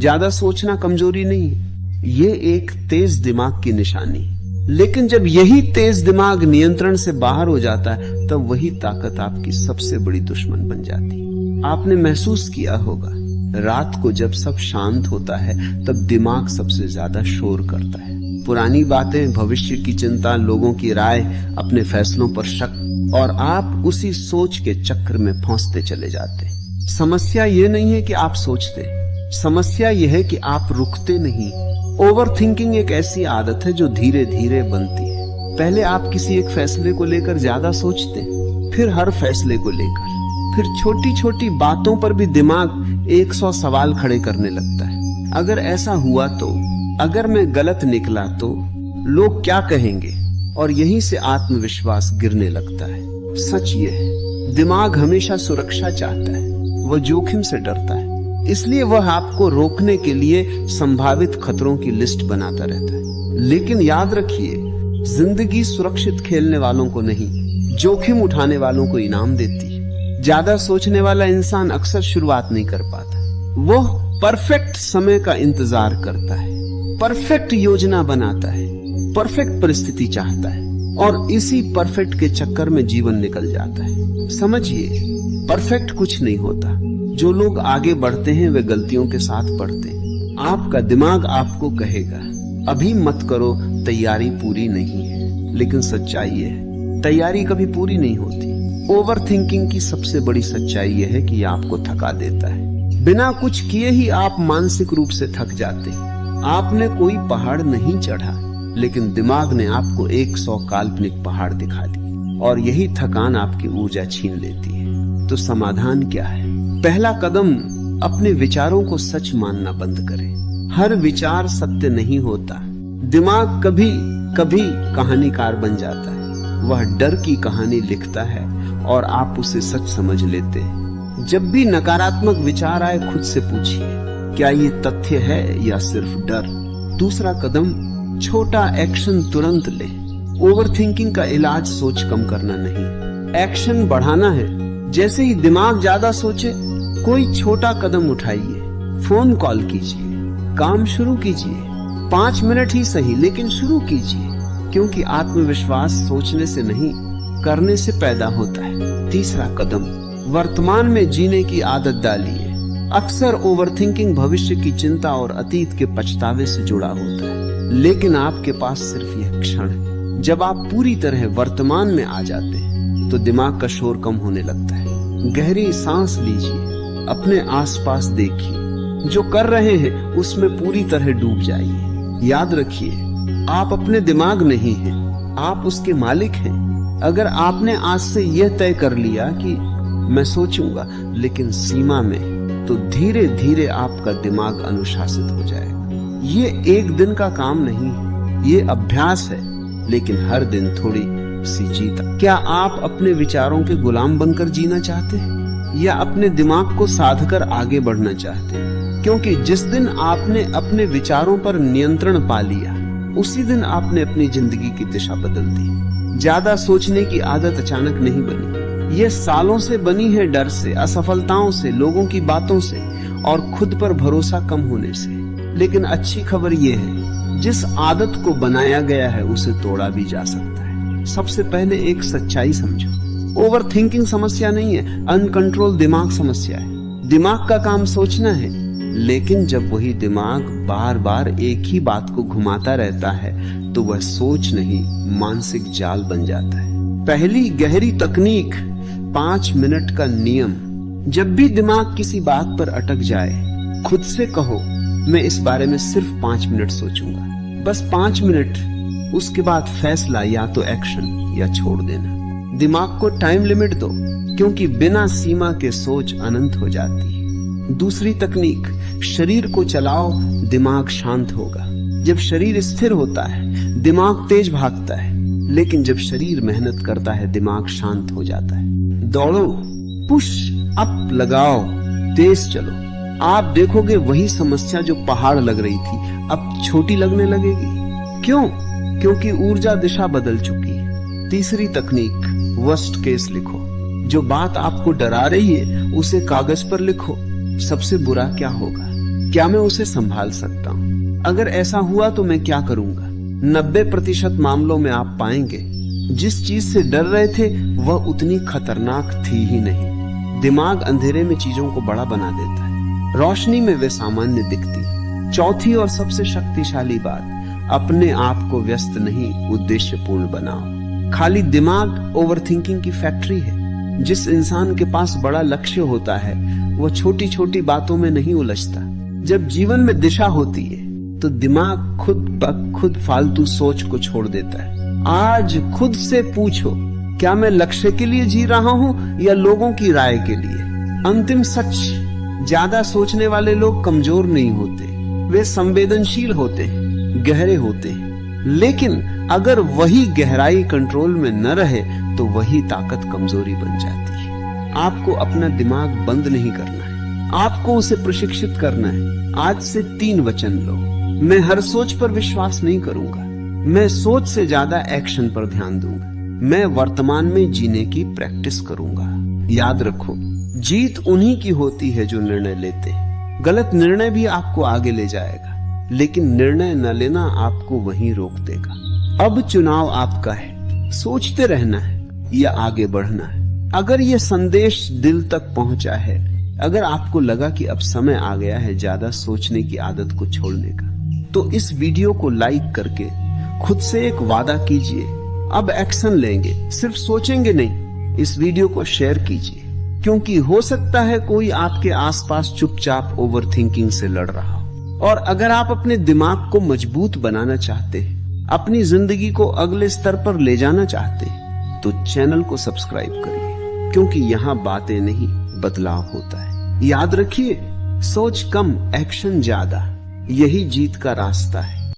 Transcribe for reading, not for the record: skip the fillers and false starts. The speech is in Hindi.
ज्यादा सोचना कमजोरी नहीं है, ये एक तेज दिमाग की निशानी है। लेकिन जब यही तेज दिमाग नियंत्रण से बाहर हो जाता है, तब वही ताकत आपकी सबसे बड़ी दुश्मन बन जाती है। आपने महसूस किया होगा, रात को जब सब शांत होता है तब दिमाग सबसे ज्यादा शोर करता है। पुरानी बातें, भविष्य की चिंता, लोगों की राय, अपने फैसलों पर शक, और आप उसी सोच के चक्र में फंसते चले जाते हैं। समस्या ये नहीं है कि आप सोचते, समस्या यह है कि आप रुकते नहीं। ओवर थिंकिंग एक ऐसी आदत है जो धीरे धीरे बनती है। पहले आप किसी एक फैसले को लेकर ज्यादा सोचते, फिर हर फैसले को लेकर, फिर छोटी छोटी बातों पर भी दिमाग 100 सवाल खड़े करने लगता है। अगर ऐसा हुआ तो, अगर मैं गलत निकला तो, लोग क्या कहेंगे, और यहीं से आत्मविश्वास गिरने लगता है। सच ये है, दिमाग हमेशा सुरक्षा चाहता है, वह जोखिम से डरता है, इसलिए वह आपको रोकने के लिए संभावित खतरों की लिस्ट बनाता रहता है। लेकिन याद रखिए, जिंदगी सुरक्षित खेलने वालों को नहीं, जोखिम उठाने वालों को इनाम देती है। ज्यादा सोचने वाला इंसान अक्सर शुरुआत नहीं कर पाता। वह परफेक्ट समय का इंतजार करता है, परफेक्ट योजना बनाता है, परफेक्ट परिस्थिति चाहता है, और इसी परफेक्ट के चक्कर में जीवन निकल जाता है। समझिए, परफेक्ट कुछ नहीं होता। जो लोग आगे बढ़ते हैं वे गलतियों के साथ बढ़ते हैं। आपका दिमाग आपको कहेगा, अभी मत करो, तैयारी पूरी नहीं है। लेकिन सच्चाई है, तैयारी कभी पूरी नहीं होती। ओवर थिंकिंग की सबसे बड़ी सच्चाई यह है कि आपको थका देता है। बिना कुछ किए ही आप मानसिक रूप से थक जाते हैं। आपने कोई पहाड़ नहीं चढ़ा, लेकिन दिमाग ने आपको 100 काल्पनिक पहाड़ दिखा दी, और यही थकान आपकी ऊर्जा छीन लेती है। तो समाधान क्या है? पहला कदम, अपने विचारों को सच मानना बंद करें। हर विचार सत्य नहीं होता। दिमाग कभी कभी कहानीकार बन जाता है। वह डर की कहानी लिखता है और आप उसे सच समझ लेते हैं। जब भी नकारात्मक विचार आए, खुद से पूछिए, क्या ये तथ्य है या सिर्फ डर? दूसरा कदम, छोटा एक्शन तुरंत ले। ओवर थिंकिंग का इलाज सोच कम करना नहीं, एक्शन बढ़ाना है। जैसे ही दिमाग ज्यादा सोचे, कोई छोटा कदम उठाइए। फोन कॉल कीजिए, काम शुरू कीजिए, 5 मिनट ही सही, लेकिन शुरू कीजिए। क्योंकि आत्मविश्वास सोचने से नहीं, करने से पैदा होता है। तीसरा कदम, वर्तमान में जीने की आदत डालिए। अक्सर ओवरथिंकिंग भविष्य की चिंता और अतीत के पछतावे से जुड़ा होता है, लेकिन आपके पास सिर्फ यह क्षण है। जब आप पूरी तरह वर्तमान में आ जाते हैं, तो दिमाग का शोर कम होने लगता है। गहरी सांस लीजिए, अपने आसपास देखिए, जो कर रहे हैं उसमें पूरी तरह डूब जाइए। याद रखिए, आप अपने दिमाग नहीं हैं, आप उसके मालिक हैं। अगर आपने आज से यह तय कर लिया कि मैं सोचूंगा, लेकिन सीमा में, तो धीरे धीरे आपका दिमाग अनुशासित हो जाएगा। ये एक दिन का काम नहीं है, ये अभ्यास है, लेकिन हर दिन थोड़ी सी जीत। क्या आप अपने विचारों के गुलाम बनकर जीना चाहते हैं, या अपने दिमाग को साधकर आगे बढ़ना चाहते हैं? क्योंकि जिस दिन आपने अपने विचारों पर नियंत्रण पा लिया, उसी दिन आपने अपनी जिंदगी की दिशा बदल दी। ज्यादा सोचने की आदत अचानक नहीं बनी, ये सालों से बनी है, डर से, असफलताओं से, लोगों की बातों से, और खुद पर भरोसा कम होने से। लेकिन अच्छी खबर यह है, जिस आदत को बनाया गया है उसे तोड़ा भी जा सकता है। सबसे पहले एक सच्चाई समझो, ओवर थिंकिंग समस्या नहीं है, अनकंट्रोल दिमाग समस्या है। दिमाग का काम सोचना है, लेकिन जब वही दिमाग बार बार एक ही बात को घुमाता रहता है, तो वह सोच नहीं, मानसिक जाल बन जाता है। पहली गहरी तकनीक, 5 मिनट का नियम। जब भी दिमाग किसी बात पर अटक जाए, खुद से कहो, मैं इस बारे में सिर्फ 5 मिनट सोचूंगा। बस 5 मिनट, उसके बाद फैसला, या तो एक्शन या छोड़ देना। दिमाग को टाइम लिमिट दो, क्योंकि बिना सीमा के सोच अनंत हो जाती है। दूसरी तकनीक, शरीर को चलाओ, दिमाग शांत होगा। जब शरीर स्थिर होता है, दिमाग तेज भागता है, लेकिन जब शरीर मेहनत करता है, दिमाग शांत हो जाता है। दौड़ो, पुश अप लगाओ, तेज चलो। आप देखोगे वही समस्या जो पहाड़ लग रही थी, अब छोटी लगने लगेगी। क्यों? क्योंकि ऊर्जा दिशा बदल चुकी है। तीसरी तकनीक, वर्स्ट केस लिखो। जो बात आपको डरा रही है, उसे कागज पर लिखो। सबसे बुरा क्या होगा? क्या मैं उसे संभाल सकता हूं? अगर ऐसा हुआ तो मैं क्या करूंगा? 90% मामलों में आप पाएंगे जिस चीज से डर रहे थे वह उतनी खतरनाक थी ही नहीं। दिमाग अंधेरे में चीजों को बड़ा बना देता है, रोशनी में वे सामान्य दिखती। चौथी और सबसे शक्तिशाली बात, अपने आप को व्यस्त नहीं, उद्देश्यपूर्ण बनाओ। खाली दिमाग ओवरथिंकिंग की फैक्ट्री है। जिस इंसान के पास बड़ा लक्ष्य होता है वह छोटी छोटी बातों में नहीं उलझता। जब जीवन में दिशा होती है तो दिमाग खुद ब खुद फालतू सोच को छोड़ देता है। आज खुद से पूछो, क्या मैं लक्ष्य के लिए जी रहा हूं या लोगों की राय के लिए? अंतिम सच, ज्यादा सोचने वाले लोग कमजोर नहीं होते, वे संवेदनशील होते हैं, गहरे होते हैं। लेकिन अगर वही गहराई कंट्रोल में न रहे तो वही ताकत कमजोरी बन जाती है। आपको अपना दिमाग बंद नहीं करना है, आपको उसे प्रशिक्षित करना है। आज से 3 वचन लो। मैं हर सोच पर विश्वास नहीं करूंगा, मैं सोच से ज्यादा एक्शन पर ध्यान दूंगा, मैं वर्तमान में जीने की प्रैक्टिस करूंगा। याद रखो, जीत उन्हीं की होती है जो निर्णय लेते हैं। गलत निर्णय भी आपको आगे ले जाएगा, लेकिन निर्णय न लेना आपको वहीं रोक देगा। अब चुनाव आपका है, सोचते रहना है या आगे बढ़ना है। अगर यह संदेश दिल तक पहुंचा है, अगर आपको लगा कि अब समय आ गया है ज्यादा सोचने की आदत को छोड़ने का, तो इस वीडियो को लाइक करके खुद से एक वादा कीजिए, अब एक्शन लेंगे, सिर्फ सोचेंगे नहीं। इस वीडियो को शेयर कीजिए, क्योंकि हो सकता है कोई आपके आसपास चुपचाप ओवरथिंकिंग से लड़ रहा हो। और अगर आप अपने दिमाग को मजबूत बनाना चाहते हैं, अपनी जिंदगी को अगले स्तर पर ले जाना चाहते हैं, तो चैनल को सब्सक्राइब करिए, क्योंकि यहाँ बातें नहीं बदलाव होता है। याद रखिए, सोच कम, एक्शन ज्यादा, यही जीत का रास्ता है।